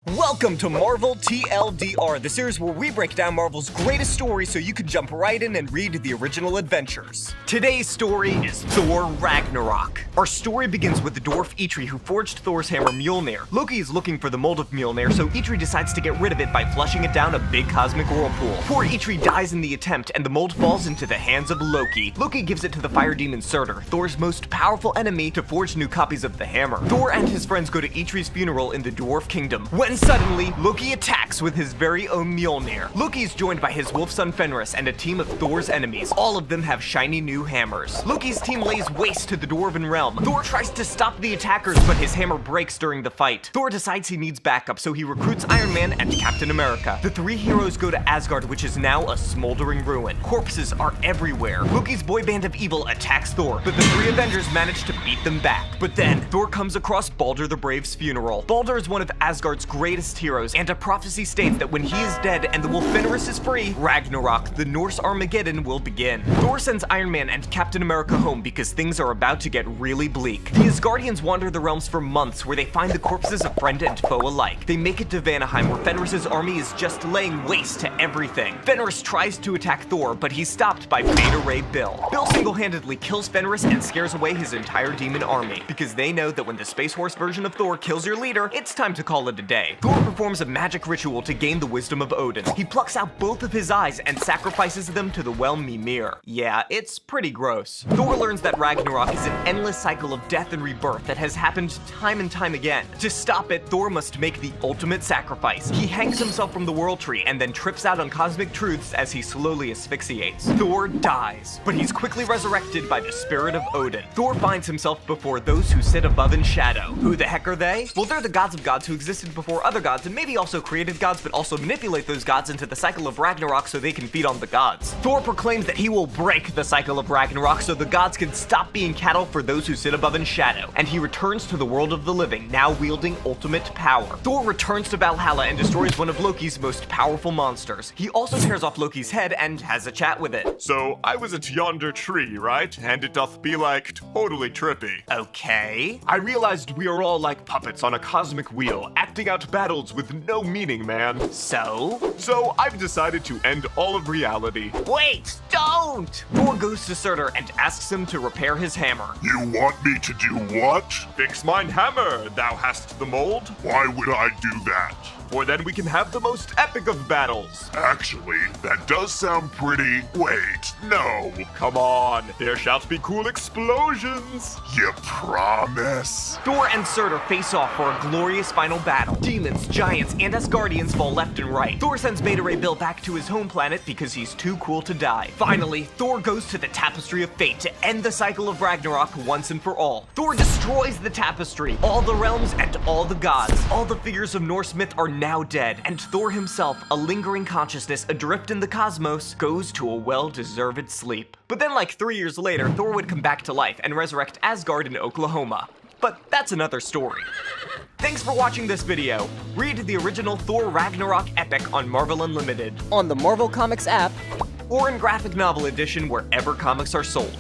Welcome to Marvel TLDR, the series where we break down Marvel's greatest stories so you can jump right in and read the original adventures. Today's story is Thor Ragnarok. Our story begins with the dwarf Eitri who forged Thor's hammer Mjolnir. Loki is looking for the mold of Mjolnir, so Eitri decides to get rid of it by flushing it down a big cosmic whirlpool. Poor Eitri dies in the attempt and the mold falls into the hands of Loki. Loki gives it to the fire demon Surtur, Thor's most powerful enemy, to forge new copies of the hammer. Thor and his friends go to Eitri's funeral in the dwarf kingdom, when suddenly, Loki attacks with his very own Mjolnir. Loki is joined by his wolf son Fenris and a team of Thor's enemies. All of them have shiny new hammers. Loki's team lays waste to the Dwarven realm. Thor tries to stop the attackers, but his hammer breaks during the fight. Thor decides he needs backup, so he recruits Iron Man and Captain America. The three heroes go to Asgard, which is now a smoldering ruin. Corpses are everywhere. Loki's boy band of evil attacks Thor, but the three Avengers manage to beat them back. But then, Thor comes across Baldur the Brave's funeral. Baldur is one of Asgard's greatest heroes, and a prophecy states that when he is dead and the wolf Fenris is free, Ragnarok, the Norse Armageddon, will begin. Thor sends Iron Man and Captain America home because things are about to get really bleak. The Asgardians wander the realms for months, where they find the corpses of friend and foe alike. They make it to Vanaheim, where Fenris's army is just laying waste to everything. Fenris tries to attack Thor, but he's stopped by Beta Ray Bill. Bill single-handedly kills Fenris and scares away his entire demon army, because they know that when the Space Horse version of Thor kills your leader, it's time to call it a day. Thor performs a magic ritual to gain the wisdom of Odin. He plucks out both of his eyes and sacrifices them to the well Mimir. Yeah, it's pretty gross. Thor learns that Ragnarok is an endless cycle of death and rebirth that has happened time and time again. To stop it, Thor must make the ultimate sacrifice. He hangs himself from the World Tree and then trips out on cosmic truths as he slowly asphyxiates. Thor dies, but he's quickly resurrected by the spirit of Odin. Thor finds himself before those who sit above in shadow. Who the heck are they? Well, they're the gods of gods who existed before other gods and maybe also created gods, but also manipulate those gods into the cycle of Ragnarok so they can feed on the gods. Thor proclaims that he will break the cycle of Ragnarok so the gods can stop being cattle for those who sit above in shadow, and he returns to the world of the living, now wielding ultimate power. Thor returns to Valhalla and destroys one of Loki's most powerful monsters. He also tears off Loki's head and has a chat with it. So, I was at yonder tree, right? And it doth be like totally trippy. Okay. I realized we are all like puppets on a cosmic wheel, acting out battles with no meaning, man. So I've decided to end all of reality. Wait, don't! Thor goes to Surtur and asks him to repair his hammer. You want me to do what? Fix mine hammer, thou hast the mold. Why would I do that? For then we can have the most epic of battles. Actually, that does sound pretty... Wait, no. Come on, there shall be cool explosions. You promise? Thor and Surtur face off for a glorious final battle. Demons, giants, and Asgardians fall left and right. Thor sends Beta Ray Bill back to his home planet because he's too cool to die. Finally, Thor goes to the Tapestry of Fate to end the cycle of Ragnarok once and for all. Thor destroys the tapestry, all the realms, and all the gods. All the figures of Norse myth are now dead, and Thor himself, a lingering consciousness adrift in the cosmos, goes to a well-deserved sleep. But then like 3 years later, Thor would come back to life and resurrect Asgard in Oklahoma. But that's another story. Thanks for watching this video. Read the original Thor Ragnarok epic on Marvel Unlimited, on the Marvel Comics app, or in graphic novel edition wherever comics are sold.